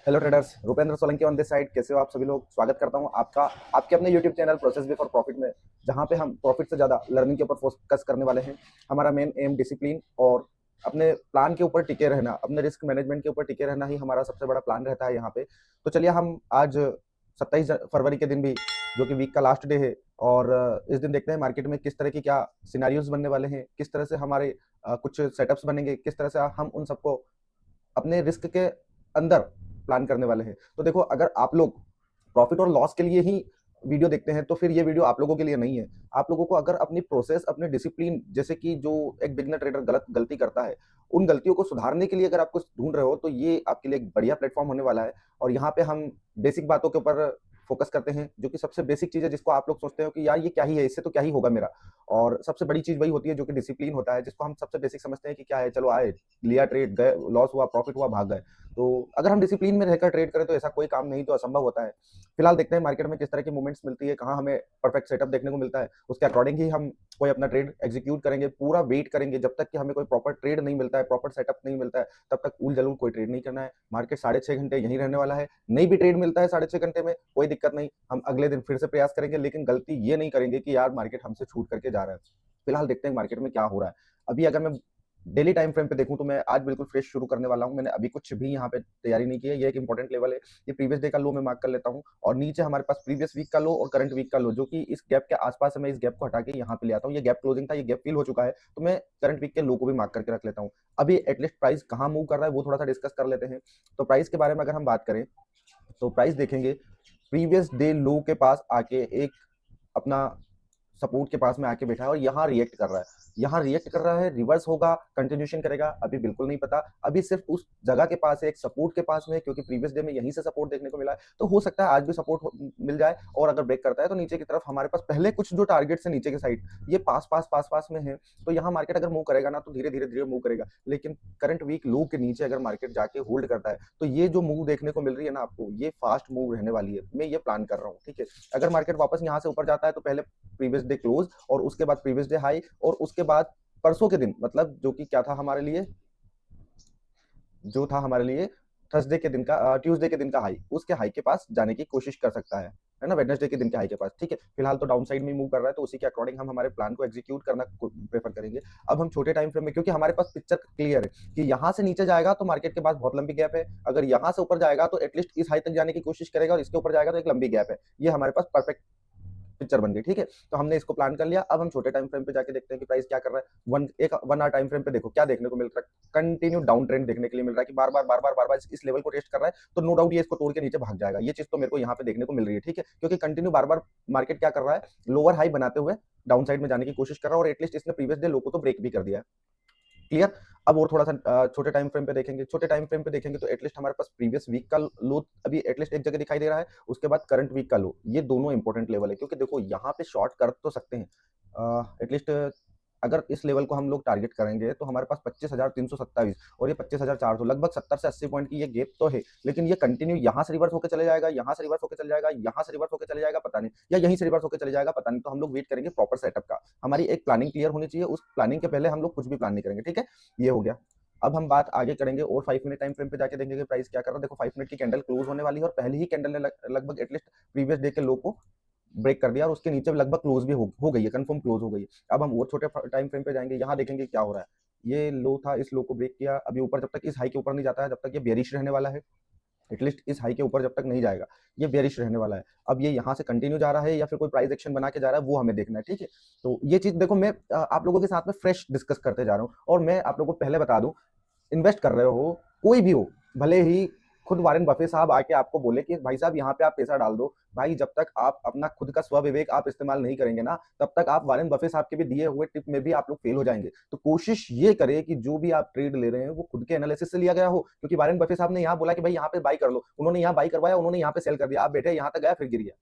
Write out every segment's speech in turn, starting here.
Hello traders, Rupendra Solanki on this side. कैसे हो आप सभी लोग? स्वागत करता हूं आपका आपके अपने YouTube channel process be for profit में, जहां पे हम प्रॉफिट से ज़्यादा लर्निंग के ऊपर फोकस करने वाले हैं। हमारा मेन एम डिसिप्लिन और अपने प्लान के ऊपर टिके रहना, अपने रिस्क मैनेजमेंट के ऊपर टिके रहना ही हमारा सबसे बड़ा प्लान रहता है यहाँ पे। तो चलिए, हम आज 27 फरवरी के दिन भी, जो कि वीक का लास्ट डे है, और इस दिन देखते हैं मार्केट में किस तरह की क्या सिनारियोज बनने वाले हैं, किस तरह से हमारे कुछ सेटअप्स बनेंगे, किस तरह से हम उन सबको अपने रिस्क के अंदर प्लान करने वाले हैं। तो देखो, अगर आप लोग प्रॉफिट और लॉस के लिए ही वीडियो देखते हैं तो फिर ये वीडियो आप लोगों के लिए नहीं है। आप लोगों को अगर अपनी प्रोसेस, अपने डिसिप्लिन, जैसे कि जो एक बिगिनर ट्रेडर गलती करता है, उन गलतियों को सुधारने के लिए अगर आप कुछ ढूंढ रहे हो तो ये आपके लिए एक बढ़िया प्लेटफॉर्म होने वाला है। और यहाँ पे हम बेसिक बातों के ऊपर फोकस करते हैं, जो कि सबसे बेसिक चीज है, जिसको आप लोग सोचते हो कि यार ये क्या ही है, इससे तो क्या ही होगा मेरा। और सबसे बड़ी चीज वही होती है जो कि डिसिप्लिन होता है, जिसको हम सबसे बेसिक समझते हैं कि क्या है, चलो आए, लिया ट्रेड, गए, लॉस हुआ, प्रॉफिट हुआ, भाग गए। तो अगर हम डिसिप्लिन में रहकर ट्रेड करें तो ऐसा कोई काम नहीं तो असंभव होता है। फिलहाल देखते हैं मार्केट में किस तरह की मूवमेंट्स मिलती है, कहाँ हमें परफेक्ट सेटअप देखने को मिलता है, उसके अकॉर्डिंग ही हम कोई अपना ट्रेड एग्जीक्यूट करेंगे। पूरा वेट करेंगे जब तक कि हमें कोई प्रॉपर ट्रेड नहीं मिलता है, प्रॉपर सेटअप नहीं मिलता है, तब तक उल जलूल कोई ट्रेड नहीं करना है। मार्केट 6.5 घंटे यहीं रहने वाला है। नहीं भी ट्रेड मिलता है 6.5 घंटे में, कोई दिक्कत नहीं, हम अगले दिन फिर से प्रयास करेंगे, लेकिन गलती ये नहीं करेंगे कि यार मार्केट हमसे छूट करके जा रहा है। फिलहाल देखते हैं मार्केट में क्या हो रहा है। अभी अगर मैं डेली टाइम फ्रेम पे देखूं तो मैं आज बिल्कुल फ्रेश शुरू करने वाला हूं। मैंने अभी कुछ भी यहाँ पे तैयारी नहीं की है। ये एक इंपॉर्टेंट लेवल है। ये प्रीवियस डे का लो मैं मार्क कर लेता हूं, और नीचे हमारे पास प्रीवियस वीक का लो और करंट वीक का लो, जो कि इस गैप के आसपास है। मैं इस गैप को हटा के यहाँ पे ले आता हूँ। ये गैप क्लोजिंग था, ये गैप फिल हो चुका है, तो मैं करंट वीक के लो को भी मार्क करके रख लेता हूँ। अभी एटलीस्ट प्राइस कहाँ मूव कर रहा है वो थोड़ा सा डिस्कस कर लेते हैं। तो प्राइस के बारे में अगर हम बात करें तो प्राइस देखेंगे, प्रीवियस डे लो के पास आके एक अपना सपोर्ट के पास में आके बैठा है और यहाँ रिएक्ट कर रहा है। यहाँ रिएक्ट कर रहा है, रिवर्स होगा, कंटिन्यूशन करेगा, अभी बिल्कुल नहीं पता। अभी सिर्फ उस जगह के पास है, एक सपोर्ट के पास में है, क्योंकि प्रीवियस डे में यहीं से सपोर्ट देखने को मिला है। तो हो सकता है आज भी सपोर्ट मिल जाए, और अगर ब्रेक करता है तो नीचे की तरफ हमारे पास पहले कुछ जो टारगेट्स है नीचे की साइड, ये पास में है। तो यहाँ मार्केट अगर मूव करेगा ना तो धीरे धीरे मूव करेगा। लेकिन करंट वीक लो के नीचे अगर मार्केट जाके होल्ड करता है तो ये जो मूव देखने को मिल रही है ना आपको, ये फास्ट मूव रहने वाली है। मैं ये प्लान कर रहा हूँ, ठीक है। अगर मार्केट वापस यहाँ से ऊपर जाता है तो पहले प्रीवियस डे क्लोज, और उसके बाद प्रीवियस डे हाई, और उसके बाद परसों के दिन, मतलब जो कि क्या था हमारे लिए, जो था हमारे लिए थर्सडे के दिन का, ट्यूसडे के दिन का हाई, उसके हाई के पास जाने की कोशिश कर सकता है ना, वेडनेसडे के दिन के हाई के पास, ठीक है। फिलहाल तो डाउन साइड में मूव कर रहा है, तो उसी के अकॉर्डिंग हम हमारे प्लान को एग्जीक्यूट करना प्रेफर करेंगे। अब हम छोटे टाइम फ्रेम में, क्योंकि हमारे पास पिक्चर क्लियर है कि यहाँ से नीचे जाएगा तो मार्केट के पास बहुत लंबी गैप है, अगर यहाँ से ऊपर जाएगा तो एटलीस्ट इस हाई तक जाने की कोशिश करेगा, और इसके ऊपर जाएगा तो एक लंबी गैप है। ये हमारे पास परफेक्ट पिक्चर बन गई, ठीक है। तो हमने इसको प्लान कर लिया। अब हम छोटे टाइम फ्रेम पे जाके देखते हैं कि प्राइस क्या कर रहा है। वन आवर टाइम फ्रेम पे देखो क्या देखने को मिल रहा है। कंटिन्यू डाउन ट्रेंड देखने के लिए मिल रहा है कि बार बार इस लेवल को टेस्ट कर रहा है, तो नो डाउट ये इसको तोड़ के नीचे भाग जाएगा। ये चीज तो मेरे को यहाँ पे देखने को मिल रही है, ठीक है, क्योंकि कंटिन्यू बार बार मार्केट क्या कर रहा है, लोअर हाई बनाते हुए डाउन साइड में जाने की कोशिश कर रहा है, और एटलीस्ट इसने प्रीवियस डे लो को तो ब्रेक भी कर दिया है। क्लियर। अब और थोड़ा सा छोटे टाइम फ्रेम पे देखेंगे। छोटे टाइम फ्रेम पे देखेंगे तो एटलीस्ट हमारे पास प्रीवियस वीक का लो अभी एटलीस्ट एक जगह दिखाई दे रहा है, उसके बाद करंट वीक का लो। ये दोनों इंपॉर्टेंट लेवल है, क्योंकि देखो यहाँ पे शॉर्ट कर तो सकते हैं एटलीस्ट। अगर इस लेवल को हम लोग टारगेट करेंगे तो हमारे पास 25,327 और ये 25,400, लगभग 70 से 80 पॉइंट की ये गेप तो है। लेकिन ये कंटिन्यू यहाँ से रिवर्स होकर चले जाएगा, यहाँ से रिवर्स होकर चले जाएगा, यहाँ से रिवर्स होकर चले जाएगा, पता नहीं, या यहीं से रिवर्स होकर चले जाएगा, पता नहीं। तो हम लोग वेट करेंगे प्रॉपर सेटअप का। हमारी एक प्लानिंग क्लियर होनी चाहिए, उस प्लानिंग के पहले हम लोग कुछ भी प्लान नहीं करेंगे, ठीक है। ये हो गया। अब हम बात आगे करेंगे और 5 मिनट टाइम फ्रेम पे जाके देखेंगे प्राइस क्या कर रहा है। देखो 5 मिनट की कैंडल क्लोज होने वाली है, और पहले ही कैंडल ने लगभग एटलीस्ट प्रीवियस डे के लो को ब्रेक कर दिया, और उसके नीचे लगभग क्लोज भी हो गई है, कंफर्म क्लोज हो गई है। अब हम और छोटे टाइम फ्रेम पे जाएंगे, यहाँ देखेंगे क्या हो रहा है। ये लो था, इस लो को ब्रेक किया, अभी ऊपर जब तक इस हाई के ऊपर नहीं जाता है, जब तक ये बेरिश रहने वाला है। एटलीस्ट इस हाई के ऊपर जब तक नहीं जाएगा, ये बेरिश रहने वाला है। अब ये यहाँ से कंटिन्यू जा रहा है या फिर कोई प्राइस एक्शन बना के जा रहा है, वो हमें देखना है, ठीक है। तो ये चीज देखो, मैं आप लोगों के साथ में फ्रेश डिस्कस करते जा रहा हूँ, और मैं आप लोगों को पहले बता दूं, इन्वेस्ट कर रहे हो, कोई भी हो, भले ही खुद वारेन बफे साहब आके आपको बोले कि भाई साहब यहाँ पे आप पैसा डाल दो, भाई जब तक आप अपना खुद का स्वविवेक आप इस्तेमाल नहीं करेंगे ना, तब तक आप वारेन बफे साहब के भी दिए हुए टिप में भी आप लोग फेल हो जाएंगे। तो कोशिश ये करें कि जो भी आप ट्रेड ले रहे हैं वो खुद के एनालिसिस से लिया गया हो, क्योंकि वारेन बफे साहब ने यहाँ बोला कि भाई यहाँ पे बाई कर लो, उन्होंने यहाँ बाई करवाया, उन्होंने यहाँ पे सेल कर दिया, आप बैठे यहाँ तक गया फिर गिर गया।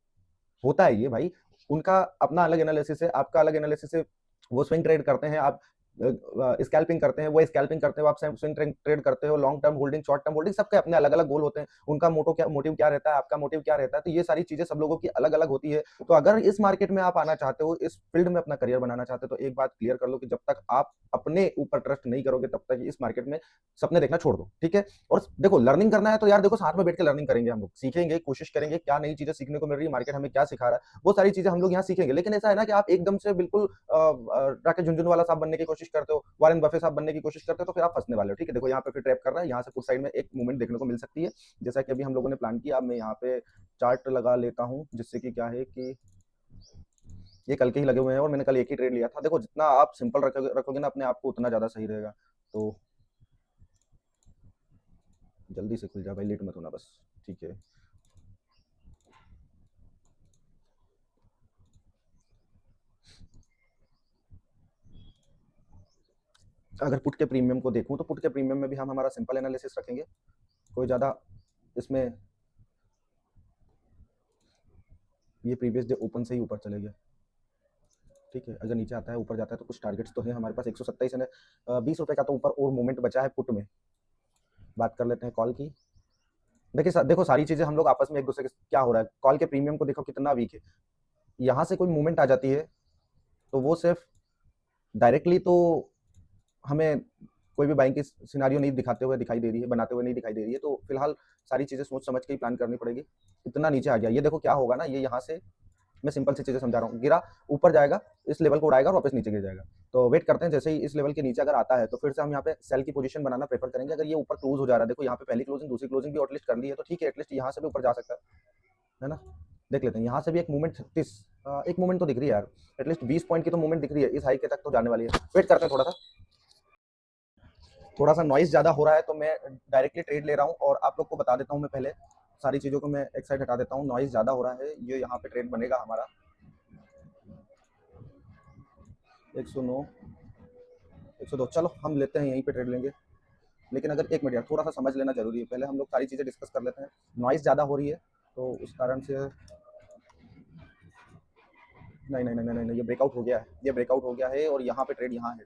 होता है ये भाई, उनका अपना अलग एनालिसिस है, आपका अलग एनालिसिस है। वो स्विंग ट्रेड करते हैं, आप स्कैल्पिंग करते हैं, वो स्कैल्पिंग करते हो, आप स्विंग ट्रेड करते हो, long term holding, short term holding, सबके अपने अलग अलग गोल होते हैं। उनका मोटिव क्या रहता है, आपका मोटिव क्या रहता है, तो ये सारी चीजें सब लोगों की अलग अलग होती है। तो अगर इस मार्केट में आप आना चाहते हो, इस फील्ड में अपना करियर बनाना चाहते हो, तो एक बात क्लियर कर लो कि जब तक आप अपने ऊपर ट्रस्ट नहीं करोगे तब तक इस मार्केट में सपने देखना छोड़ दो, ठीक है। और देखो लर्निंग करना है तो यार देखो साथ में बैठ के लर्निंग करेंगे, हम लोग सीखेंगे, कोशिश करेंगे क्या नई चीजें सीखने को मिल रही है, मार्केट हमें क्या सिखा रहा है, वो सारी चीजें हम लोग यहाँ सीखेंगे। लेकिन ऐसा है ना कि आप एकदम से बिल्कुल राकेश झुनझुनवाला साहब बनने की कोशिश करते हो, वारेन बफे साहब बनने की कोशिश करते हो, तो फिर आप फंसने वाले हो, ठीक है। देखो यहाँ पे फिर ट्रैप कर रहा है, यहाँ से पुट साइड में एक मूवमेंट देखने को मिल सकती है, जैसा कि अभी हम लोगों ने प्लान किया। अब मैं यहाँ पे चार्ट लगा लेता हूँ, जिससे कि क्या है कि ये कल के ही लगे हुए हैं और मैंने कल एक ही ट्रेड लिया था। देखो जितना आप सिंपल रखोगे ना अपने आप को, उतना ज्यादा सही रहेगा। तो जल्दी से खुल जाए भाई, लेट मत होना बस, ठीक है। अगर पुट के प्रीमियम को देखूं तो पुट के प्रीमियम में भी हम हमारा सिंपल एनालिसिस रखेंगे, कोई ज़्यादा इसमें, ये प्रीवियस डे ओपन से ही ऊपर चले गया, ठीक है। अगर नीचे आता है ऊपर जाता है तो कुछ टारगेट्स तो है हमारे पास। 127 है, 20 रुपए का तो ऊपर और मूवमेंट बचा है पुट में। बात कर लेते हैं कॉल की। देखिए देखो सारी चीज़ें हम लोग आपस में एक दूसरे के क्या हो रहा है, कॉल के प्रीमियम को देखो कितना वीक है। यहाँ से कोई मूवमेंट आ जाती है तो वो सिर्फ डायरेक्टली तो हमें कोई भी बाइंग की सिनारियो नहीं दिखाते हुए दिखाई दे रही है, बनाते हुए नहीं दिखाई दे रही है। तो फिलहाल सारी चीज़ें सोच समझ के ही प्लान करनी पड़ेगी। इतना नीचे आ गया, ये देखो क्या होगा ना, ये यहाँ से मैं सिंपल सी चीज़ें समझा रहा हूँ, गिरा ऊपर जाएगा, इस लेवल को उड़ाएगा और वापस नीचे गिर जाएगा। तो वेट करते हैं, जैसे ही इस लेवल के नीचे अगर आता है तो फिर से हम यहाँ पे सेल की पोजीशन बनाना प्रेफर करेंगे। अगर ये ऊपर क्लोज हो जा रहा है, देखो यहाँ पे पहली क्लोजिंग दूसरी क्लोजिंग भी एटलीस्ट कर ली है, तो ठीक है, एटलीस्ट यहाँ से भी ऊपर जा सकता है ना। देख लेते हैं यहाँ से भी एक मूवमेंट 36, एक मूवमेंट तो दिख रही है यार, एटलीस्ट 20 पॉइंट की तो मूवमेंट दिख रही है, इस हाई के तक तो जाने वाली है। वेट करते हैं थोड़ा सा नॉइस ज़्यादा हो रहा है तो मैं डायरेक्टली ट्रेड ले रहा हूँ, और आप लोग को बता देता हूँ मैं पहले सारी चीज़ों को, मैं एक साइड हटा देता हूँ। नॉइस ज़्यादा हो रहा है, ये यहाँ पे ट्रेड बनेगा हमारा 109 102, चलो हम लेते हैं, यहीं पे ट्रेड लेंगे। लेकिन अगर एक मिनट यार, थोड़ा सा समझ लेना जरूरी है, पहले हम लोग सारी चीज़ें डिस्कस कर लेते हैं। नॉइस ज़्यादा हो रही है तो उस कारण से नहीं नहीं नहीं नहीं नहीं, ये ब्रेकआउट हो गया है, ये ब्रेकआउट हो गया है और यहाँ पे ट्रेड यहाँ है,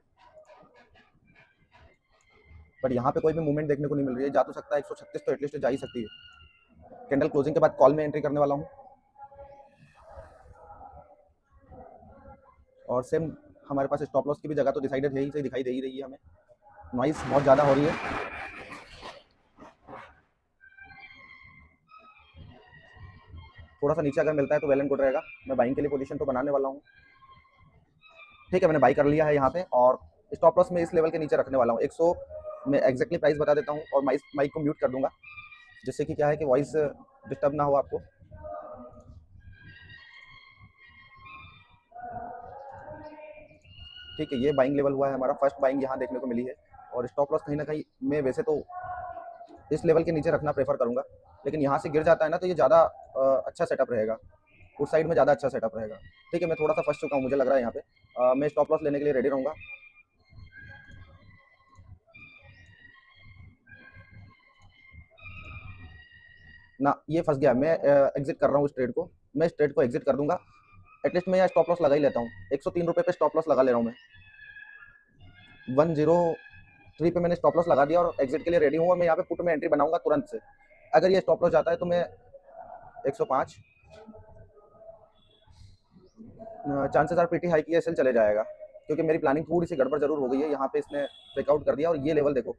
बट यहाँ पे कोई भी मूवमेंट देखने को नहीं मिल रही है। जा तो सकता है 136 तो एटलीस्ट जा ही सकती है। कैंडल क्लोजिंग के बाद कॉल में एंट्री करने वाला हूँ, और सेम हमारे पास स्टॉप लॉस की भी जगह तो डिसाइडेड है ही, से दिखाई दे ही रही है हमें। नॉइस बहुत ज़्यादा हो रही है, थोड़ा सा नीचे अगर मिलता है तो वेल एंड गुड रहेगा। मैं बाइंग के लिए पोजीशन तो बनाने वाला हूँ, ठीक है, मैंने बाई कर लिया है यहाँ पे, और स्टॉप लॉस में इस लेवल के नीचे रखने वाला हूँ 100। मैं एग्जैक्टली प्राइस बता देता हूँ और माइक को म्यूट कर दूंगा, जिससे कि क्या है कि वॉइस डिस्टर्ब ना हो आपको। ठीक है, ये बाइंग लेवल हुआ है हमारा, फर्स्ट बाइंग यहाँ देखने को मिली है। और स्टॉप लॉस कहीं ना कहीं मैं वैसे तो इस लेवल के नीचे रखना प्रेफर करूंगा, लेकिन यहाँ से गिर जाता है ना तो ये ज़्यादा अच्छा सेटअप रहेगा, उस साइड में ज़्यादा अच्छा सेटअप रहेगा। ठीक है, मैं थोड़ा सा फंस चुका हूँ मुझे लग रहा है यहाँ पे, मैं स्टॉप लॉस लेने के लिए रेडी रहूँगा। ना ये फंस गया, मैं एग्जिट कर रहा हूँ इस ट्रेड को, मैं इस ट्रेड को एग्जिट कर दूंगा। एटलीस्ट मैं यहाँ स्टॉप लॉस लगा ही लेता हूँ, 103 रुपये पे स्टॉप लॉस लगा ले रहा हूँ मैं। 103 पे मैंने स्टॉप लॉस लगा दिया और एग्जिट के लिए रेडी हूँ, और मैं यहाँ पे पुट में एंट्री बनाऊंगा तुरंत से। अगर ये स्टॉप लॉस जाता है तो मैं 105 चांसेस आर पीटी हाई की एसएल चले जाएगा, क्योंकि मेरी प्लानिंग थोड़ी सी गड़बड़ जरूर हो गई है। यहाँ पे इसने ब्रेकआउट कर दिया और ये लेवल देखो,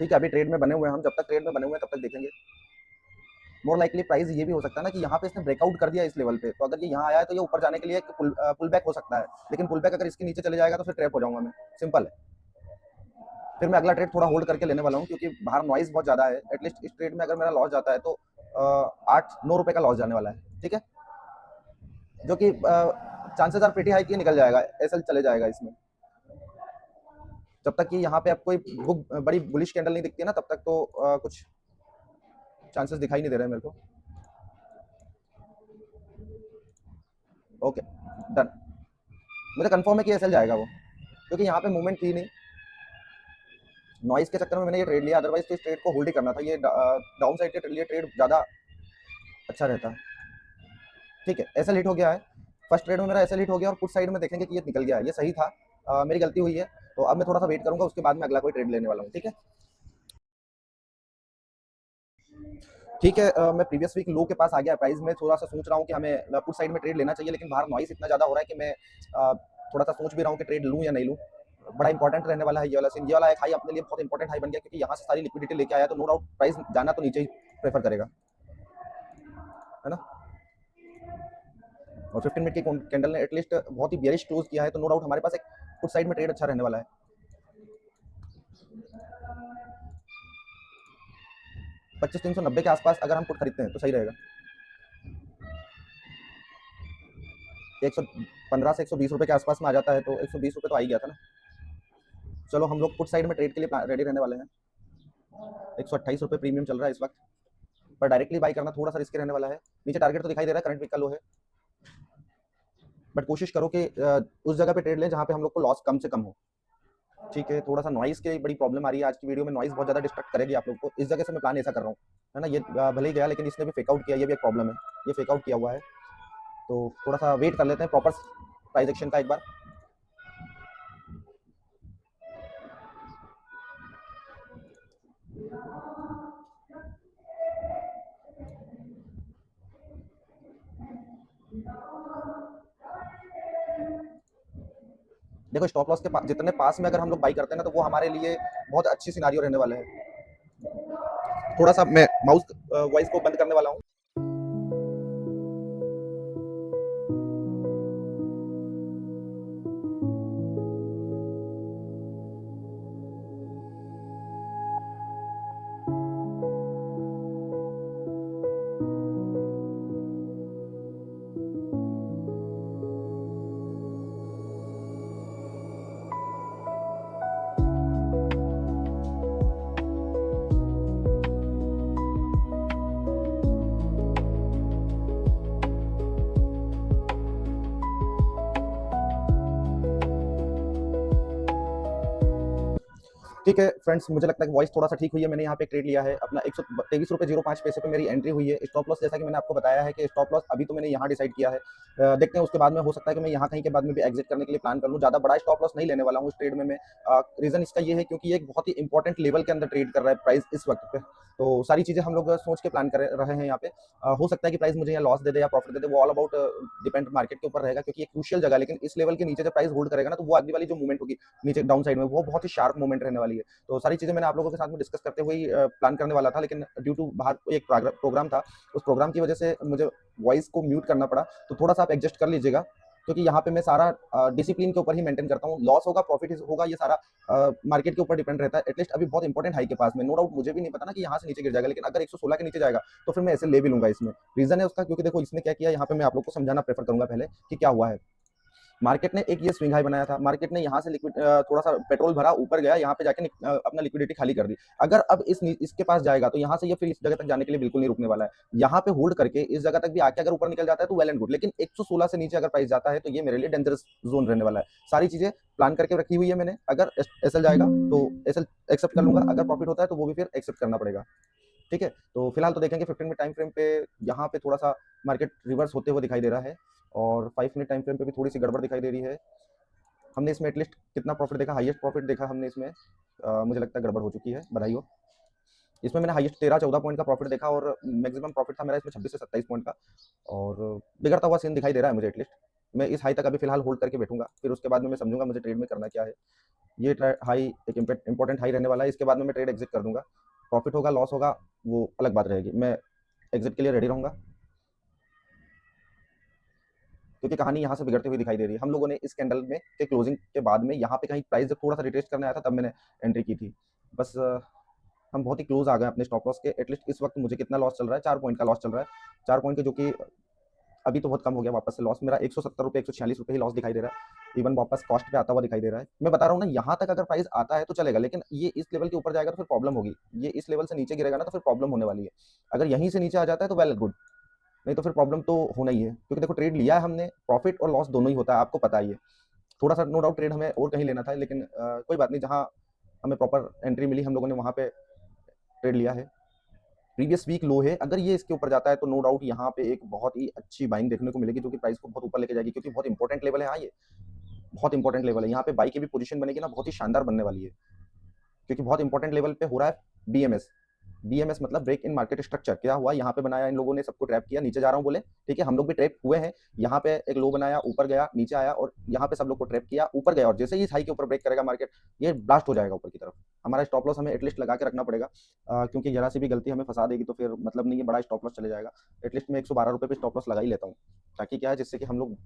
ठीक है। अभी ट्रेड में बने हुए हैं हम, जब तक ट्रेड में बने हुए हैं तब तक देखेंगे। मोर लाइकली प्राइस ये भी हो सकता है ना कि यहाँ पे इसने ब्रेकआउट कर दिया इस लेवल पे, तो अगर ये यहाँ आया है तो ये ऊपर जाने के लिए पुल बैक हो सकता है, लेकिन पुल बैक अगर इसके नीचे चले जाएगा तो फिर ट्रैप हो जाऊंगा मैं, सिंपल है। फिर मैं अगला ट्रेड थोड़ा होल्ड करके लेने वाला हूँ, क्योंकि बाहर नॉइस बहुत ज़्यादा है। एटलीस्ट इस ट्रेड में अगर मेरा लॉस जाता है तो 8-9 रुपये का लॉस जाने वाला है, ठीक है, जो कि चांसेस आर प्रीटी हाई की निकल जाएगा, एसएल चले जाएगा इसमें। जब तक कि यहाँ पे आपको बुक बड़ी बुलिश कैंडल नहीं दिखती है ना, तब तक तो कुछ चांसेस दिखाई नहीं दे रहे हैं मेरे को। ओके डन, मुझे कंफर्म है कि एसएल जाएगा वो, क्योंकि यहाँ पे मूवमेंट थी नहीं। नॉइस के चक्कर में मैंने ये ट्रेड लिया, अदरवाइज तो इस ट्रेड को होल्ड ही करना था। ये डाउन साइड के लिए ट्रेड ज़्यादा अच्छा रहता। ठीक है, ऐसा हिट हो गया है। फर्स्ट ट्रेड में मेरा ऐसा हिट हो गया और कुछ साइड में देखेंगे कि ये निकल गया है, ये सही था। मेरी गलती हुई है। तो अब मैं थोड़ा सा वेट करूंगा, उसके बाद में अगला कोई ट्रेड लेने वाला हूँ। ठीक है, ठीक है। मैं प्रीवियस वीक लो के पास आ गया प्राइस में, थोड़ा सा सोच रहा हूँ कि हमें पुट साइड में ट्रेड लेना चाहिए, लेकिन बाहर नॉइस इतना ज़्यादा हो रहा है कि मैं थोड़ा सा सोच भी रहा हूँ कि ट्रेड लूँ या नहीं लूँ। बड़ा इंपॉर्टेंट रहने वाला है ये वाला सीन। ये वाला एक हाई अपने लिए बहुत इंपॉर्टेंट हाई बन गया, क्योंकि यहाँ से सारी लिक्विडिटी लेके आया, तो नो डाउट प्राइस जाना तो नीचे ही प्रेफर करेगा, है ना। और 15 मिनट की कैंडल ने एटलीस्ट बहुत ही बियरिश क्लोज किया है, तो नो डाउट हमारे पास एक पुट साइड में ट्रेड अच्छा रहने वाला है। 25,390 के आसपास अगर हम पुट खरीदते हैं तो सही रहेगा। 115 से 120 रुपए के आसपास में आ जाता है, तो 120 रुपए तो आ ही गया था ना। चलो हम लोग पुट साइड में ट्रेड के लिए रेडी रहने वाले हैं। 128 रुपए प्रीमियम चल रहा है इस वक्त, पर डायरेक्टली बाई करना थोड़ा सा रिस्की रहने वाला है। नीचे टारगेट तो दिखाई दे रहा है, करंट वीक का लो है, बट कोशिश करो कि उस जगह पे ट्रेड लें जहाँ पे हम लोग को लॉस कम से कम हो। ठीक है, थोड़ा सा नॉइस की बड़ी प्रॉब्लम आ रही है आज की वीडियो में। नॉइस बहुत ज़्यादा डिस्ट्रैक्ट करेगी आप लोग को, इस जगह से मैं प्लान ऐसा कर रहा हूँ, है ना। ये भले ही गया, लेकिन इसने भी फेकआउट किया, ये भी एक प्रॉब्लम है। ये फेकआउट किया हुआ है, तो थोड़ा सा वेट कर लेते हैं प्रॉपर प्राइस एक्शन का एक बार। देखो स्टॉप लॉस के जितने पास में अगर हम लोग बाई करते हैं ना, तो वो हमारे लिए बहुत अच्छी सिनारियो रहने वाले हैं। थोड़ा सा मैं माउस वॉइस को बंद करने वाला हूँ। ठीक है फ्रेंड्स, मुझे लगता है कि वॉइस थोड़ा सा ठीक हुई है। मैंने यहाँ पे ट्रेड लिया है अपना 123 रुपये 05 पैसे पे मेरी एंट्री हुई है। स्टॉप लॉस जैसा कि मैंने आपको बताया है कि स्टॉप लॉस अभी तो मैंने यहाँ डिसाइड किया है। देखते हैं उसके बाद में हो सकता है कि मैं यहाँ कहीं के बाद में भी एग्जिट करने के लिए प्लान कर लूँ। ज़्यादा बड़ा स्टॉप लॉस नहीं लेने वाला हूँ इस ट्रेड में मैं। रीज़न इसका ये है क्योंकि ये एक बहुत ही इंपॉर्टेंट लेवल के अंदर ट्रेड कर रहा है प्राइस इस वक्त पे। तो सारी चीज़ें हम लोग सोच के प्लान कर रहे हैं यहाँ पे। हो सकता है कि प्राइस मुझे यहाँ लॉस दे दे या प्रॉफिट दे दे, वो ऑल अबाउट डिपेंड मार्केट के ऊपर रहेगा, क्योंकि एक क्रूशियल जगह है। लेकिन इस लेवल के नीचे जब प्राइस होल्ड करेगा ना, तो वो अगली वाली जो मूवमेंट होगी नीचे डाउन साइड में, वो बहुत ही शार्प मूवमेंट रहने वाली है। तो सारी चीज़ें मैंने आप लोगों के साथ में डिस्कस करते हुए प्लान करने वाला था, लेकिन ड्यू टू बाहर एक प्रोग्राम था, उस प्रोग्राम की वजह से मुझे वॉइस को म्यूट करना पड़ा। तो थोड़ा सा आप एडजस्ट कर लीजिएगा, क्योंकि यहाँ पे मैं सारा डिसिप्लिन के ऊपर ही मेंटेन करता हूँ। लॉस होगा प्रॉफिट होगा, ये सारा मार्केट के ऊपर डिपेंड रहता है। एटलीस्ट अभी बहुत इंपॉर्टेंट हाई के पास में, नो डाउट मुझे भी नहीं पता ना कि यहाँ से नीचे गिर जाएगा, लेकिन अगर 116 के नीचे जाएगा तो फिर मैं ऐसे ले भी लूंगा इसमें। रीजन है उसका, क्योंकि देखो इसने क्या किया, यहाँ पे मैं आप लोग को समझाना प्रेफर करूंगा पहले कि क्या हुआ है। मार्केट ने एक ये स्विंग हाई बनाया था, मार्केट ने यहाँ से लिक्विड थोड़ा सा पेट्रोल भरा, ऊपर गया, यहाँ पे जाके अपना लिक्विडिटी खाली कर दी। अगर अब इसके पास जाएगा तो यहाँ से ये फिर इस जगह तक जाने के लिए बिल्कुल नहीं रुकने वाला है। यहाँ पे होल्ड करके इस जगह तक भी आके अगर ऊपर निकल जाता है तो वेल एंड गुड, लेकिन 116 से नीचे अगर प्राइस जाता है तो ये मेरे लिए डेंजरस जोन रहने वाला है। सारी चीजें प्लान करके रखी हुई है मैंने। अगर एसएल जाएगा तो एसएल एक्सेप्ट कर लूंगा, अगर प्रॉफिट होता है तो वो भी फिर एक्सेप्ट करना पड़ेगा। ठीक है, तो फिलहाल तो देखेंगे 15 मिनट टाइम फ्रेम पे यहाँ पे थोड़ा सा मार्केट रिवर्स होते हुए दिखाई दे रहा है, और 5 मिनट टाइम फ्रेम पे भी थोड़ी सी गड़बड़ दिखाई दे रही है। हमने इसमें एटलीस्ट कितना प्रॉफिट देखा, हाईएस्ट प्रॉफिट देखा हमने इसमें। मुझे लगता है गड़बड़ हो चुकी है, बधाई हो। इसमें मैंने हाईएस्ट 13-14 पॉइंट का प्रॉफिट देखा, और मैक्सिमम प्रॉफिट था मेरा इसमें 26 से 27 पॉइंट का, और बिगड़ता हुआ सीन दिखाई दे रहा है मुझे। एटलीस्ट मैं इस हाई तक अभी फिलहाल होल्ड करके बैठूंगा, फिर उसके बाद में मैं समझूंगा मुझे ट्रेड में करना क्या है। ये हाई एक इंपॉर्टेंट हाई रहने वाला है, इसके बाद में मैं ट्रेड एग्जिट कर दूंगा। प्रॉफिट होगा लॉस होगा वो अलग बात रहेगी, मैं एग्जिट के लिए रेडी रहूंगा, क्योंकि कहानी यहाँ से बिगड़ती हुई दिखाई दे रही है। हम लोगों ने इस कैंडल में के क्लोजिंग के बाद में यहाँ पे कहीं प्राइस जब थोड़ा सा रिटेस्ट करने आया था, तब मैंने एंट्री की थी। बस हम बहुत ही क्लोज आ गए अपने स्टॉप लॉस के। एटलीस्ट इस वक्त मुझे कितना लॉस चल रहा है, 4 पॉइंट का लॉस चल रहा है। 4 पॉइंट के, जो कि अभी तो बहुत कम हो गया वापस से लॉस मेरा। 170 रुपये 146 रुपये ही लॉस दिखाई दे रहा है, इवन वापस कॉस्ट पे आता हुआ दिखाई दे रहा है। मैं बता रहा हूँ ना, यहाँ तक अगर प्राइस आता है तो चलेगा, लेकिन ये इस लेवल के ऊपर जाएगा तो फिर प्रॉब्लम होगी। ये इस लेवल से नीचे गिरेगा ना, तो फिर प्रॉब्लम होने वाली है। अगर यहीं से नीचे आ जाता है तो वेल गुड, नहीं तो फिर प्रॉब्लम तो होना ही है, क्योंकि देखो ट्रेड लिया है हमने, प्रॉफिट और लॉस दोनों ही होता है, आपको पता ही है। थोड़ा सा नो डाउट ट्रेड हमें और कहीं लेना था, लेकिन कोई बात नहीं, जहाँ हमें प्रॉपर एंट्री मिली, हम लोगों ने वहाँ पे ट्रेड लिया है। प्रीवियस वीक लो है, अगर ये इसके ऊपर जाता है तो नो डाउट यहाँ पे एक बहुत ही अच्छी बाइंग देखने को मिलेगी, जो कि प्राइस को बहुत ऊपर लेके जाएगी, क्योंकि बहुत इंपॉर्टेंट लेवल है। हाँ, ये बहुत इंपॉर्टेंट लेवल है, यहाँ पे बाई की भी पोजीशन बनेगी ना, बहुत ही शानदार बनने वाली है, क्योंकि बहुत इंपॉर्टेंट लेवल पे हो रहा है बीएमएस। बीएमएस मतलब ब्रेक इन मार्केट स्ट्रक्चर। क्या हुआ, यहाँ पे बनाया इन लोगों ने, सबको ट्रैप किया, नीचे जा रहा हूँ बोले, ठीक है, हम लोग भी ट्रैप हुए हैं। यहाँ पे एक लो बनाया, ऊपर गया, नीचे आया, और यहाँ पे सब लोग को ट्रैप किया, ऊपर गया, और जैसे ही इस हाई के ऊपर ब्रेक करेगा मार्केट, ये ब्लास्ट हो जाएगा ऊपर की तरफ। हमारा स्टॉप लॉस हमें एटलीस्ट लगा के रखना पड़ेगा, क्योंकि जरा सी भी गलती हमें फंसा देगी तो फिर मतलब नहीं है, बड़ा स्टॉप लॉस चले जाएगा। एटलीस्ट मैं 112 रुपये पे स्टॉप लॉस लगा ही लेता हूँ, ताकि क्या है, जिससे कि हम लोग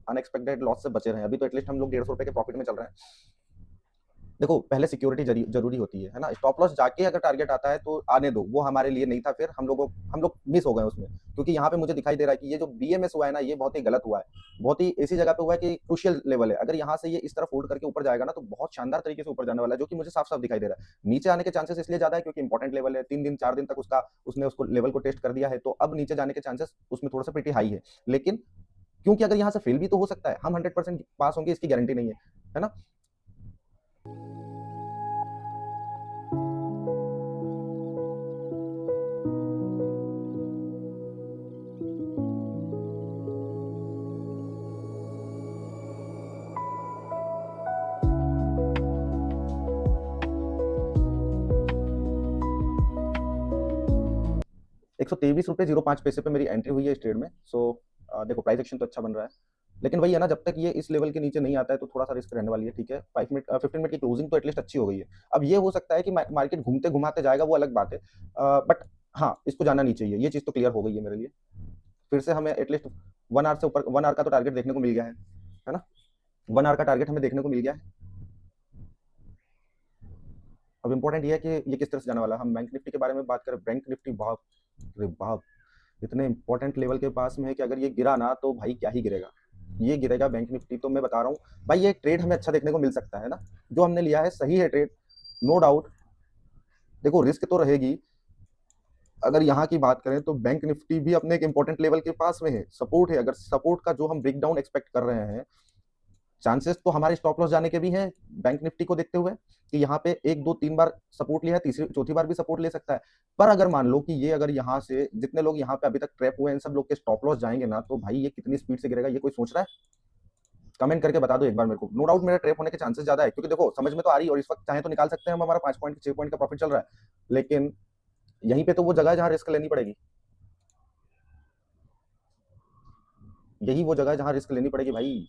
अनएक्सपेक्टेड लॉस से बचे रहें। अभी तो एटलीस्ट हम लोग 150 रुपये के प्रॉफिट में चल रहे हैं। देखो, पहले सिक्योरिटी जरूरी होती है ना। स्टॉप लॉस जाके अगर टारगेट आता है तो आने दो, वो हमारे लिए नहीं था, फिर हम लोग मिस हो गए उसमें, क्योंकि यहाँ पे मुझे दिखाई दे रहा है कि ये जो बीएमएस हुआ है ना, ये बहुत ही गलत हुआ है, बहुत ही ऐसी जगह पे हुआ है कि क्रूशियल लेवल है। अगर यहाँ से ये इस तरफ होल्ड करके ऊपर जाएगा ना, तो बहुत शानदार तरीके से ऊपर जाने वाला है, जो कि मुझे साफ साफ दिखाई दे रहा है। नीचे आने के चांसेस इसलिए ज्यादा है क्योंकि इंपॉर्टेंट लेवल है, 3 दिन 4 दिन तक उसने उसको लेवल को टेस्ट कर दिया है, तो अब नीचे जाने के चांसेस उसमें थोड़ा सा प्रीटी हाई है। लेकिन क्योंकि अगर यहाँ से फेल भी तो हो सकता है, हम 100% पास होंगे इसकी गारंटी नहीं है ना। 123 रुपये 05 पैसे पे मेरी एंट्री हुई है इस ट्रेड में। सो देखो, प्राइस एक्शन तो अच्छा बन रहा है, लेकिन वही है ना, जब तक ये इस लेवल के नीचे नहीं आता है तो थोड़ा सा रिस्क रहने वाली है। ठीक है, 15 मिनट की क्लोजिंग तो एटलीस्ट अच्छी हो गई है। अब ये हो सकता है कि मार्केट घूमते घुमाते जाएगा, वो अलग बात है, बट हाँ, इसको जाना नहीं चाहिए, ये चीज़ तो क्लियर हो गई है मेरे लिए। फिर से हमें एटलीस्ट 1 आवर से ऊपर, 1 आवर का तो टारगेट देखने को मिल गया है ना। 1 आवर का टारगेट हमें देखने को मिल गया है। अब इंपॉर्टेंट ये है कि ये किस तरह से जाने वाला है। हम बैंक निफ्टी के बारे में बात करें, बैंक निफ्टी बाप रे बाप, इतने इंपॉर्टेंट लेवल के पास में है कि अगर ये गिरा ना तो भाई क्या ही गिरेगा, ये गिरेगा बैंक निफ्टी। तो मैं बता रहा हूँ भाई, ये ट्रेड हमें अच्छा देखने को मिल सकता है ना, जो हमने लिया है सही है ट्रेड, नो डाउट। देखो, रिस्क तो रहेगी। अगर यहाँ की बात करें तो बैंक निफ्टी भी अपने एक इंपॉर्टेंट लेवल के पास में है, सपोर्ट है। अगर सपोर्ट का जो हम ब्रेकडाउन एक्सपेक्ट कर रहे हैं, चांसेस तो हमारे स्टॉप लॉस जाने के भी हैं बैंक निफ्टी को देखते हुए, कि यहाँ पे 1 2 3 बार सपोर्ट लिया है, तीसरी चौथी बार भी सपोर्ट ले सकता है। पर अगर मान लो कि ये, अगर यहाँ से जितने लोग यहाँ पे अभी तक ट्रैप हुए हैं, इन सब लोग के स्टॉप लॉस जाएंगे ना, तो भाई ये कितनी स्पीड से गिरेगा, ये कोई सोच रहा है? कमेंट करके बता दो एक बार मेरे को। नो डाउट मेरा ट्रैप होने के चांसेस ज्यादा है, क्योंकि देखो समझ में तो आ रही है, और इस वक्त चाहे तो निकाल सकते हैं हम, हमारा 5 पॉइंट 6 पॉइंट का प्रॉफिट चल रहा है, लेकिन यहीं पे तो वो जगह है जहाँ रिस्क लेनी पड़ेगी, यही वो जगह है जहाँ रिस्क लेनी पड़ेगी भाई।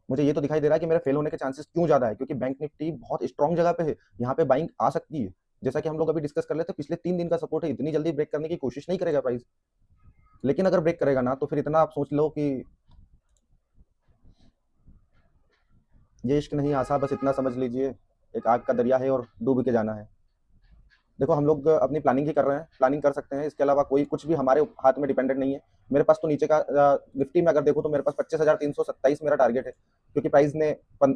मुझे ये तो दिखाई दे रहा है कि मेरे फेल होने के चांसेस क्यों ज्यादा है, क्योंकि बैंक निफ्टी बहुत स्ट्रॉन्ग जगह पे है, यहाँ पे बाइंग आ सकती है। जैसा कि हम लोग अभी डिस्कस कर लेते, पिछले 3 दिन का सपोर्ट है, इतनी जल्दी ब्रेक करने की कोशिश नहीं करेगा प्राइस, लेकिन अगर ब्रेक करेगा ना, तो फिर इतना आप सोच लो कि ये इश्क नहीं आसा, बस इतना समझ लीजिए, एक आग का दरिया है और डूब के जाना है। देखो, हम लोग अपनी प्लानिंग ही कर रहे हैं, प्लानिंग कर सकते हैं, इसके अलावा कोई कुछ भी हमारे हाथ में डिपेंडेंट नहीं है। मेरे पास तो नीचे का निफ्टी में अगर देखो तो मेरे पास 25,327 मेरा टारगेट है, क्योंकि प्राइस ने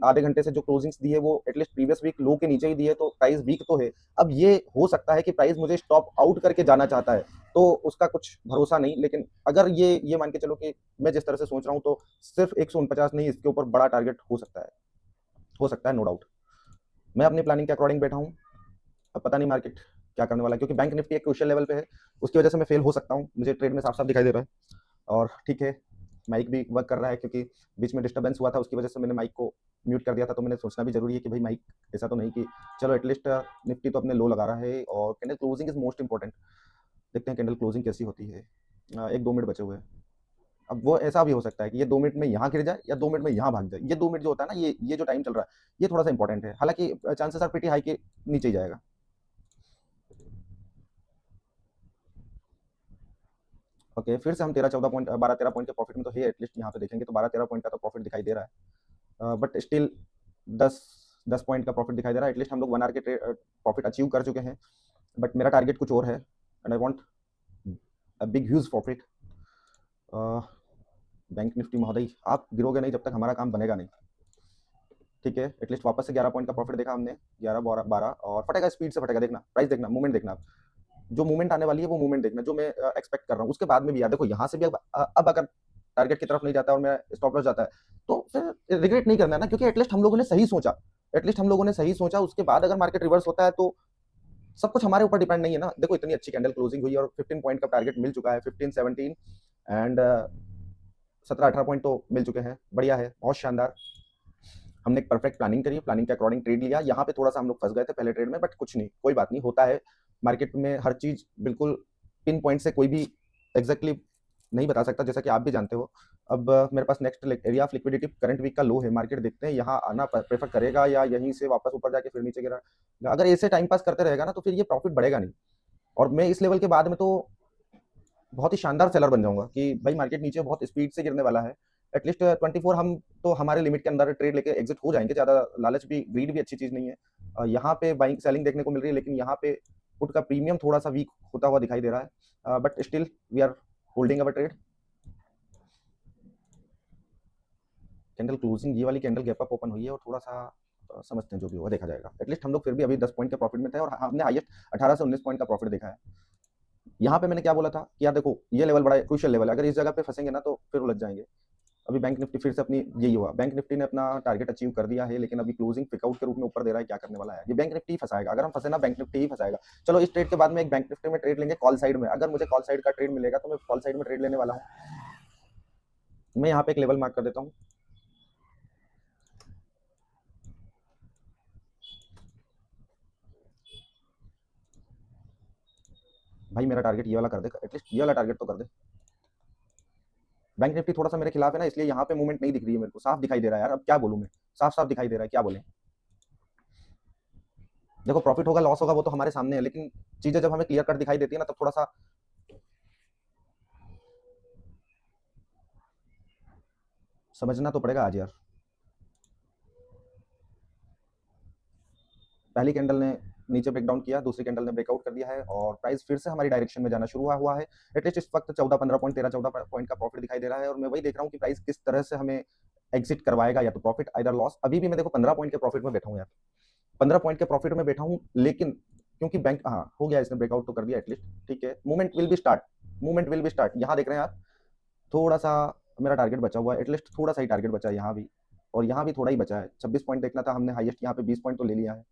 आधे घंटे से जो क्लोजिंग्स दी है वो एटलीस्ट प्रीवियस वीक लो के नीचे ही दी है, तो प्राइस वीक तो है। अब ये हो सकता है कि प्राइस मुझे स्टॉप आउट करके जाना चाहता है, तो उसका कुछ भरोसा नहीं, लेकिन अगर ये मान के चलो कि मैं जिस तरह से सोच रहा हूँ, तो सिर्फ 149 नहीं, इसके ऊपर बड़ा टारगेट हो सकता है, नो डाउट। मैं अपनी प्लानिंग के अकॉर्डिंग बैठा हूँ, अब पता नहीं मार्केट क्या करने वाला है, क्योंकि बैंक निफ्टी एक क्रूशियल लेवल पे है, उसकी वजह से मैं फेल हो सकता हूँ, मुझे ट्रेड में साफ साफ दिखाई दे रहा है। और ठीक है, माइक भी वर्क कर रहा है, क्योंकि बीच में डिस्टर्बेंस हुआ था, उसकी वजह से मैंने माइक को म्यूट कर दिया था। तो मैंने सोचना भी जरूरी है कि भाई माइक ऐसा तो नहीं कि, चलो एटलीस्ट निफ्टी तो अपने लो लगा रहा है, और candle closing is most important. देखते हैं कैंडल क्लोजिंग कैसी होती है। 1 2 मिनट बचे हुए हैं। अब वो ऐसा भी हो सकता है कि ये 2 मिनट में यहाँ गिर जाए या 2 मिनट में यहाँ भाग जाए। ये 2 मिनट जो होता है ना, ये जो टाइम चल रहा है, ये थोड़ा सा इंपॉर्टेंट है। हालांकि चांसेस आर प्रीटी हाई के नीचे ही जाएगा। ओके, फिर से हम 13 14 पॉइंट 12 13 पॉइंट के प्रॉफिट में तो है, एटलीस्ट यहाँ पे देखेंगे तो 12 13 पॉइंट का तो प्रॉफिट दिखाई दे रहा है, बट स्टिल 10 पॉइंट का प्रॉफिट दिखाई दे रहा है। एटलीस्ट हम लोग 1 आवर के प्रॉफिट अचीव कर चुके हैं, बट मेरा टारगेट कुछ और है, and I want a big huge profit. Bank Nifty महोदय, आप गिरोगे नहीं जब तक हमारा काम बनेगा नहीं, ठीक है। एटलीस्ट वापस से 11 पॉइंट का प्रॉफिट देखा हमने, 11 12, और फटेगा, स्पीड से फटेगा, देखना प्राइस, देखना मूवमेंट, देखना जो मूवमेंट आने वाली है वो मूवमेंट देखना, जो मैं एक्सपेक्ट कर रहा हूँ। उसके बाद में भी यार देखो, यहाँ से भी अब अगर टारगेट की तरफ नहीं जाता और मेरा स्टॉप लॉस जाता है, तो फिर रिग्रेट नहीं करना है ना, क्योंकि एटलीस्ट हम लोगों ने सही सोचा, एटलीस्ट हम लोगों ने सही सोचा, उसके बाद अगर मार्केट रिवर्स होता है तो सब कुछ हमारे ऊपर डिपेंड नहीं है ना। देखो इतनी अच्छी कैंडल क्लोजिंग हुई और 15 पॉइंट का टारगेट मिल चुका है, 15 17 एंड 17 18 पॉइंट तो मिल चुके हैं, बढ़िया है, बहुत शानदार। हमने एक परफेक्ट प्लानिंग करी, प्लानिंग के अकॉर्डिंग ट्रेड लिया। यहाँ पे थोड़ा सा हम लोग फंस गए थे पहले ट्रेड में, बट कुछ नहीं, कोई बात नहीं, होता है मार्केट में हर चीज बिल्कुल पिन पॉइंट से कोई भी एग्जैक्टली नहीं बता सकता, जैसा कि आप भी जानते हो। अब मेरे पास next area of liquidity current week का लो है, मार्केट देखते हैं यहाँ आना प्रेफर करेगा या यहीं से वापस ऊपर जाके फिर नीचे गिरा। अगर ऐसे टाइम पास करते रहेगा ना तो फिर ये प्रॉफिट बढ़ेगा नहीं, और मैं इस लेवल के बाद में तो बहुत ही शानदार सेलर बन जाऊंगा कि भाई मार्केट नीचे बहुत स्पीड से गिरने वाला है। एटलीस्ट 24 हम तो हमारे लिमिट के अंदर ट्रेड लेके एग्जिट हो जाएंगे, ज्यादा लालच भी, ग्रीड भी अच्छी चीज नहीं है। यहाँ पे बाइंग सेलिंग देखने को मिल रही है, लेकिन यहाँ पे पुट का प्रीमियम थोड़ा सा वीक होता हुआ दिखाई दे रहा है, but still we are holding our trade. Candle closing, ये वाली कैंडल गैप अप ओपन हुई है और थोड़ा सा समझते हैं, जो भी होगा देखा जाएगा। एटलीस्ट हम लोग फिर भी अभी 10 पॉइंट के प्रॉफिट में थे और हमने हाईएस्ट 18 से 19 पॉइंट का प्रॉफिट देखा है। यहाँ पे मैंने क्या बोला था कि यार देखो ये लेवल बड़ा क्रूशियल लेवल है, अगर इस जगह पे फंसेंगे ना तो फिर उलझ जाएंगे। अभी बैंक निफ्टी फिर से अपनी यही हुआ, बैंक निफ्टी ने अपना टारगेट अचीव कर दिया है, लेकिन अभी क्लोजिंग पिकआउट के रूप में ऊपर दे रहा है। क्या करने वाला है ये, बैंक निफ्टी ही फंसाएगा, अगर हम फंसे ना बैंक निफ्टी ही फंसाएगा। चलो इस ट्रेड के बाद में एक बैंक निफ्टी में ट्रेड लेंगे कॉल साइड में, अगर मुझे कॉल साइड का ट्रेड मिलेगा तो मैं कॉल साइड में ट्रेड लेने वाला हूँ। मैं यहाँ पे एक लेवल मार्क कर देता हूँ, भाई मेरा टारगेट ये वाला कर दे, एटलीस्ट ये वाला टारगेट तो कर दे। बैंक निफ्टी थोड़ा सा मेरे खिलाफ है ना, इसलिए यहाँ पे मूवमेंट नहीं दिख रही है मेरे को, साफ दिखाई दे रहा है यार, अब क्या बोलूं मैं, साफ साफ दिखाई दे रहा है, क्या बोले। देखो प्रॉफिट होगा लॉस होगा वो तो हमारे सामने है, लेकिन चीजें जब हमें क्लियर कट दिखाई देती है ना तब थोड़ा सा समझना तो पड़ेगा आज यार। पहली कैंडल ने नीचे ब्रेकडाउन किया, दूसरी कैंडल ने ब्रेकआउट कर दिया है और प्राइस फिर से हमारी डायरेक्शन में जाना शुरू हुआ है। एटलीस्ट इस वक्त 14-15 पॉइंट 13-14 पॉइंट का प्रॉफिट दिखाई दे रहा है, और मैं वही देख रहा हूँ कि प्राइस किस तरह से हमें एग्जिट करवाएगा, या तो प्रॉफिट आइदर लॉस। अभी भी मैं देखो 15 पॉइंट के प्रॉफिट में बैठा हूँ यार, 15 पॉइंट के प्रॉफिट में बैठा हूँ, लेकिन क्योंकि बैंक हाँ हो गया, इसने ब्रेकआउट तो कर दिया एटलीस्ट, ठीक है, movement will be start, movement will be start. यहाँ देख रहे हैं आप, थोड़ा सा मेरा टारगेट बचा हुआ है, एटलीस्ट थोड़ा सा ही टारगेट बचा है यहाँ भी, और यहाँ भी थोड़ा ही बचा है। 26 पॉइंट देखना था हमने हाईएस्ट, यहाँ पे 20 पॉइंट तो ले लिया है।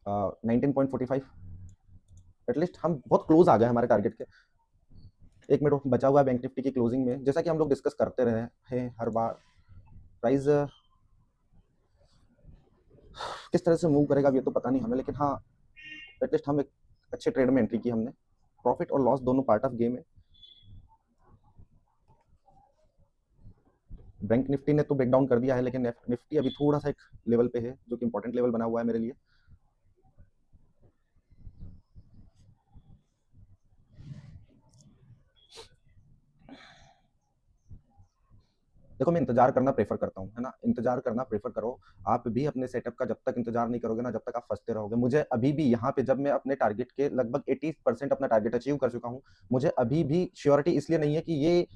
19.45, एटलीस्ट हम बहुत क्लोज आ गए हमारे टारगेट के। एक मिनट बचा हुआ है बैंक निफ्टी की क्लोजिंग में, जैसा कि हम लोग डिस्कस करते रहे हैं हर बार, प्राइस किस तरह से मूव करेगा ये तो पता नहीं हमें, लेकिन हाँ एटलीस्ट हम एक अच्छे ट्रेड में एंट्री की हमने, प्रॉफिट और लॉस दोनों पार्ट ऑफ गेम है। बैंक निफ्टी ने तो ब्रेक डाउन कर दिया है, लेकिन निफ्टी अभी थोड़ा सा एक लेवल पे है जो कि इंपॉर्टेंट लेवल बना हुआ है मेरे लिए। देखो मैं इंतजार करना प्रेफर करता हूँ, है ना, इंतजार करना प्रेफर करो आप भी अपने सेटअप का। जब तक इंतजार नहीं करोगे ना, जब तक आप फंसते रहोगे। मुझे अभी भी यहाँ पे, जब मैं अपने टारगेट के लगभग 80% अपना टारगेट अचीव कर चुका हूँ, मुझे अभी भी श्योरिटी इसलिए नहीं है कि ये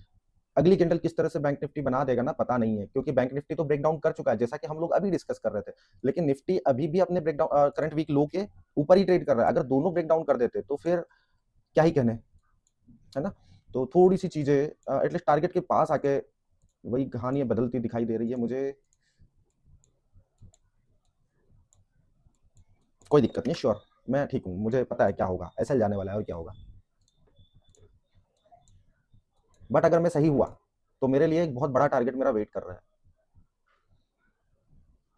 अगली कैंडल किस तरह से बैंक निफ्टी बना देगा ना, पता नहीं है, क्योंकि बैंक निफ्टी तो ब्रेक डाउन कर चुका है जैसा कि हम लोग अभी डिस्कस कर रहे थे, लेकिन निफ्टी अभी भी अपने break down current week low के ऊपर ही ट्रेड कर रहा है। अगर दोनों ब्रेक डाउन कर देते तो फिर क्या ही कहने, है ना। तो थोड़ी सी चीजें एटलीस्ट टारगेट के पास आके वही कहानी बदलती दिखाई दे रही है मुझे। कोई दिक्कत नहीं, श्योर मैं ठीक हूँ, मुझे पता है क्या होगा, ऐसा जाने वाला है और क्या होगा। बट अगर मैं सही हुआ तो मेरे लिए एक बहुत बड़ा टारगेट मेरा वेट कर रहा है।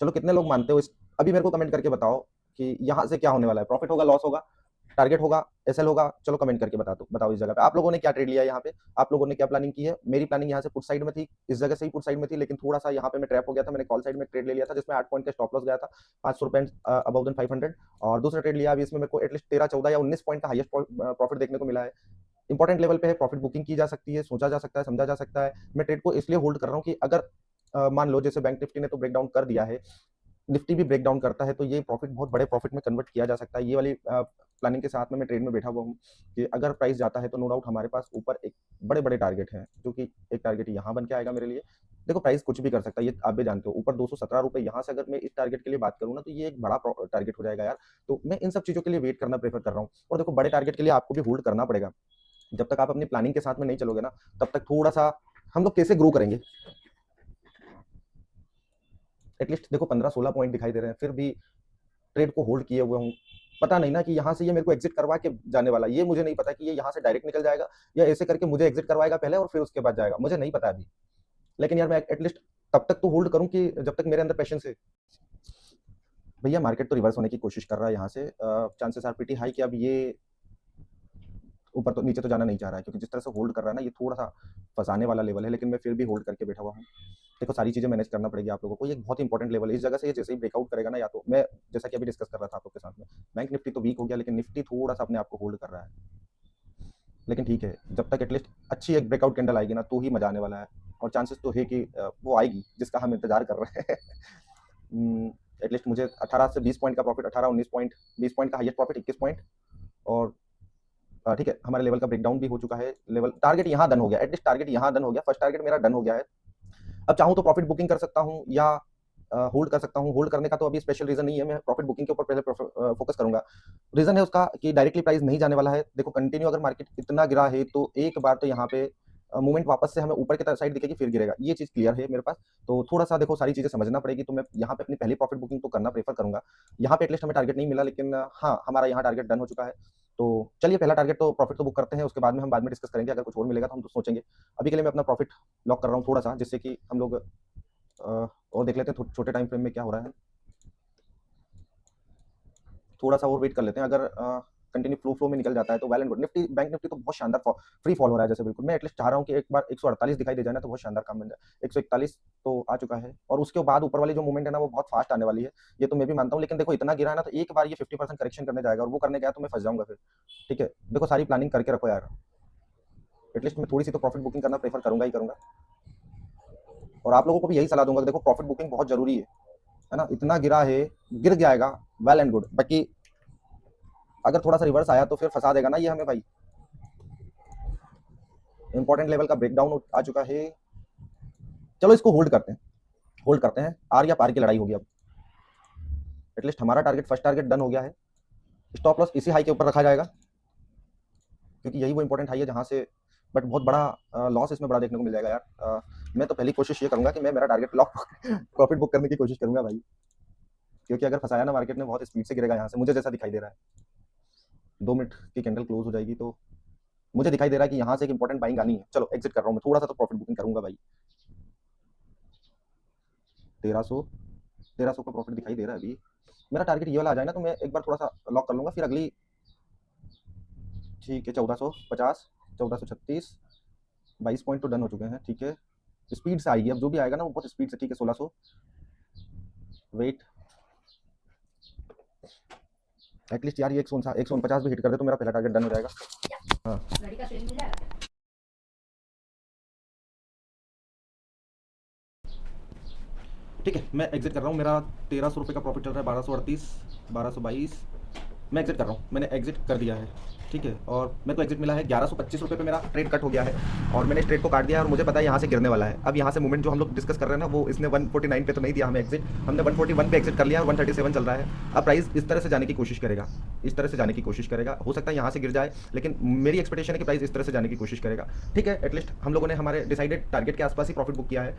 चलो कितने लोग मानते हो इस, अभी मेरे को कमेंट करके बताओ कि यहाँ से क्या होने वाला है, प्रॉफिट होगा लॉस होगा, टारगेट होगा एसएल होगा। चलो कमेंट करके बता दो, बताओ इस जगह पे आप लोगों ने क्या ट्रेड लिया है, यहाँ पे आप लोगों ने क्या प्लानिंग की है। मेरी प्लानिंग यहाँ से पुट साइड में थी, इस जगह से ही पुट साइड में थी, लेकिन थोड़ा सा यहाँ पे मैं ट्रैप हो गया था, मैंने कॉल साइड में ट्रेड ले लिया था जिसमें 8 पॉइंट का स्टॉप लॉस गया था, 500 रुपए अबव देन 500। और दूसरा ट्रेड लिया अभी, इसमें मेरे को एटलीस्ट 13-14 या 19 पॉइंट का हाईएस्ट प्रॉफिट देखने को मिला है। इंपॉर्टेंट लेवल पे है, प्रॉफिट बुकिंग की जा सकती है, सोचा जा सकता है, समझा जा सकता है। मैं ट्रेड को इसलिए होल्ड कर रहा हूँ कि अगर मान लो जैसे बैंक निफ्टी ने तो ब्रेक डाउन कर दिया है, निफ्टी भी ब्रेक डाउन करता है, तो ये प्रॉफिट बहुत बड़े प्रॉफिट में कन्वर्ट किया जा सकता है। ये वाली प्लानिंग के साथ में मैं ट्रेड में बैठा हुआ हूँ कि अगर प्राइस जाता है तो नो डाउट हमारे पास ऊपर एक बड़े बड़े टारगेट हैं, जो कि एक टारगेट यहाँ बन के आएगा मेरे लिए। देखो प्राइस कुछ भी कर सकता है, ये आप भी जानते हो, ऊपर 217 रुपए यहाँ से अगर मैं इस टारगेट के लिए बात करूँ ना तो ये एक बड़ा टारगेट हो जाएगा यार। तो मैं इन सब चीजों के लिए वेट करना प्रेफर कर रहा हूँ। और देखो बड़े टारगेट के लिए आपको भी होल्ड करना पड़ेगा, जब तक आप अपनी प्लानिंग के साथ में नहीं चलोगे ना तब तक थोड़ा सा हम लोग कैसे ग्रो करेंगे। एटलीस्ट देखो 15-16 पॉइंट दिखाई दे रहे हैं, फिर भी ट्रेड को होल्ड किए हुए हूँ। पता नहीं ना कि यहाँ से ये मेरे को एग्जिट करवा के जाने वाला, ये मुझे नहीं पता कि ये यहाँ से डायरेक्ट निकल जाएगा या ऐसे करके मुझे एग्जिट करवाएगा पहले और फिर उसके बाद जाएगा, मुझे नहीं पता अभी। लेकिन यार मैं एटलीस्ट तब तक तो होल्ड करूँ कि जब तक मेरे अंदर पेशेंस है। भैया मार्केट तो रिवर्स होने की कोशिश कर रहा है यहाँ से, चांसेस आर प्रीटी हाई कि अब ये ऊपर तो नीचे तो जाना नहीं चाह रहा है, क्योंकि जिस तरह से होल्ड कर रहा है ना ये थोड़ा सा फंसाने वाला लेवल है, लेकिन मैं फिर भी होल्ड करके बैठा हुआ हूँ। देखो सारी चीज़ें मैनेज करना पड़ेगी आप लोगों को, ये एक बहुत इंपॉर्टेंट लेवल है, इस जगह से ये जैसे ही ब्रेकआउट करेगा ना, या तो मैं जैसा कि अभी डिस्कस कर रहा था आप लोग के साथ में, बैंक निफ्टी तो वीक हो गया लेकिन निफ्टी थोड़ा सा अपने आप को होल्ड कर रहा है। लेकिन ठीक है, जब तक एटलीस्ट अच्छी एक ब्रेकआउट कैंडल आएगी ना तो ही मजा आने वाला है, और चांसेस तो है कि वो आएगी जिसका हम इंतजार कर रहे हैं। एटलीस्ट मुझे 18 से 20 पॉइंट का प्रॉफिट, 18-19 पॉइंट, 20 पॉइंट का हाईएस्ट प्रॉफिट, 21 पॉइंट, और ठीक है हमारे लेवल का ब्रेकडाउन भी हो चुका है। लेवल टारगेट यहाँ डन हो गया, एटलीस्ट टारगेट यहाँ डन हो गया, फर्स्ट टारगेट मेरा डन हो गया है। अब चाहूँ तो प्रॉफिट बुकिंग कर सकता हूँ या होल्ड कर सकता हूँ। होल्ड करने का तो अभी स्पेशल रीजन नहीं है, मैं प्रॉफिट बुकिंग के ऊपर पहले फोकस करूंगा। रीजन है उसका कि डायरेक्टली प्राइस नहीं जाने वाला है। देखो कंटिन्यू अगर मार्केट इतना गिरा है तो एक बार तो यहाँ पे मूवमेंट वापस से हमें ऊपर की साइड दिखेगी फिर गिरेगा, ये चीज क्लियर है मेरे पास। तो थोड़ा सा देखो सारी चीजें समझना पड़ेगी, तो मैं यहाँ पे अपनी पहली प्रॉफिट बुकिंग तो करना प्रेफर करूंगा। यहाँ पे एटलीस्ट हमें टारगेट नहीं मिला, लेकिन हाँ हमारा यहाँ टारगेट डन हो चुका है। तो चलिए पहला टारगेट तो प्रॉफिट तो बुक करते हैं, उसके बाद में हम बाद में डिस्कस करेंगे, अगर कुछ और मिलेगा तो हम तो सोचेंगे। अभी के लिए मैं अपना प्रॉफिट लॉक कर रहा हूँ थोड़ा सा, जिससे कि हम लोग और देख लेते हैं छोटे टाइम फ्रेम में क्या हो रहा है। थोड़ा सा और वेट कर लेते हैं, अगर कंटिन्यू फ्लो में निकल जाता है तो well and good. Nifty bank Nifty तो बहुत शानदार फ्री फॉल हो रहा है जैसे, बिल्कुल मैं एटलीस्ट चाह रहा हूँ कि एक बार 148 दिखाई दे जाए ना तो बहुत शानदार काम बन जाए। 141 तो आ चुका है, और उसके बाद ऊपर वाली जो मूवमेंट है ना वो बहुत फास्ट आने वाली है, ये तो मैं भी मानता हूँ। लेकिन देखो इतना गिरा है ना तो एक बार ये 50% करेक्शन करने जाएगा, और वो करने गया तो मैं फंस जाऊंगा फिर। ठीक है देखो सारी प्लानिंग करके रखो यार, एटलीस्ट मैं थोड़ी सी तो प्रॉफिट बुकिंग करना प्रेफर करूंगा ही करूंगा, और आप लोगों को भी यही सलाह दूंगा कि देखो प्रॉफिट बुकिंग बहुत जरूरी है ना। इतना गिरा है, गिर जाएगा, वेल एंड गुड, बाकी अगर थोड़ा सा रिवर्स आया तो फिर फंसा देगा ना ये हमें भाई। इंपॉर्टेंट लेवल का ब्रेकडाउन आ चुका है, चलो इसको होल्ड करते हैं, होल्ड करते हैं। आर या पार की लड़ाई होगी अब। एटलीस्ट हमारा टारगेट, फर्स्ट टारगेट डन हो गया है। स्टॉप लॉस इसी हाई के ऊपर रखा जाएगा, क्योंकि यही वो इंपॉर्टेंट हाई है जहां से, बट बहुत बड़ा लॉस इसमें बड़ा देखने को मिल जाएगा यार। मैं तो पहली कोशिश ये करूंगा कि मैं मेरा टारगेट लॉक प्रॉफिट बुक करने की कोशिश करूंगा भाई, क्योंकि अगर फंसाया ना मार्केट में बहुत स्पीड से गिरेगा यहाँ से, मुझे जैसा दिखाई दे रहा है। 2 मिनट की कैंडल क्लोज हो जाएगी तो मुझे दिखाई दे रहा है कि यहाँ से एक इंपॉर्टेंट बाइंग आनी है। चलो एग्जिट कर रहा हूँ मैं, थोड़ा सा तो प्रॉफिट बुकिंग करूंगा भाई। 1300 का प्रॉफिट दिखाई दे रहा है अभी। मेरा टारगेट ये वाला आ जाए ना तो मैं एक बार थोड़ा सा लॉक कर लूंगा, फिर अगली ठीक है 1450, 1436, 22 पॉइंट तो डन हो चुके हैं। ठीक है स्पीड से आएगी, अब जो भी आएगा ना वो बहुत स्पीड से। ठीक है 1600, वेट एटलीस्ट यार ये 149 भी हिट कर दे तो मेरा पहला टारगेट डन हो जाएगा। हाँ ठीक है मैं एग्जिट कर रहा हूँ। मेरा 1300 रुपये का प्रॉफिट चल रहा है, 1238, 1222, मैं एग्जिट कर रहा हूँ, मैंने एग्जिट कर दिया है। ठीक है और मेरे को एग्जिट मिला है 1125 रुपये पे, मेरा ट्रेड कट हो गया है और मैंने इस ट्रेड को काट दिया है, और मुझे पता है यहाँ से गिरने वाला है। अब यहाँ से मूवमेंट जो हम लोग डिस्कस कर रहे हैं ना वो इसने 149 पे तो नहीं दिया हमें एग्जिट, हमने 141 पे एग्जिट कर लिया, 137 चल रहा है। अब प्राइस इस तरह से जाने की कोशिश करेगा, इस तरह से जाने की कोशिश करेगा, हो सकता है यहाँ से गिर जाए, लेकिन मेरी एक्सपेक्टेशन है कि प्राइस इस तरह से जाने की कोशिश करेगा। ठीक है एटलीस्ट हम लोगों ने हमारे डिसाइडेड टारगेट के आसपास ही प्रॉफिट बुक किया है।